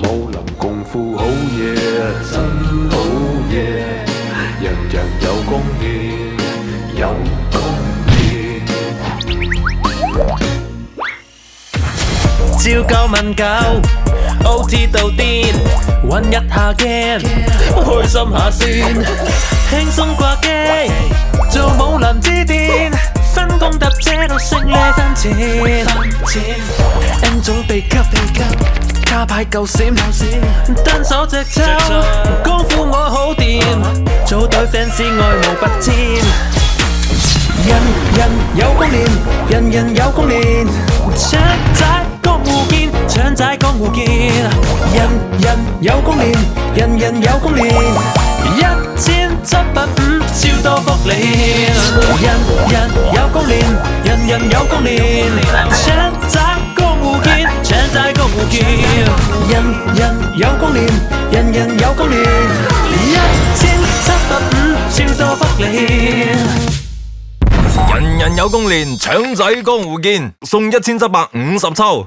武林功夫好嘢，真好嘢，人人有貢獻，有貢獻。朝九晚九 OT 到癲，搵一下 game，開心下先，輕鬆掛機，做武林之巔，分工搭車到勝利翻錢。N 種秘笈，卡牌夠閃，單手隻抽，功夫我好掂，組隊 fans 愛慕不遷。人人有功練，人人有功練，搶仔江湖見，搶仔江湖見。人人有功練，人人有功練，1785超多福利。人人有功練，人人有功練，搶仔江湖見，搶仔江湖見。人人有功練，人人有功練，1785超多福利。人人有功練，搶仔江湖見，送1750抽。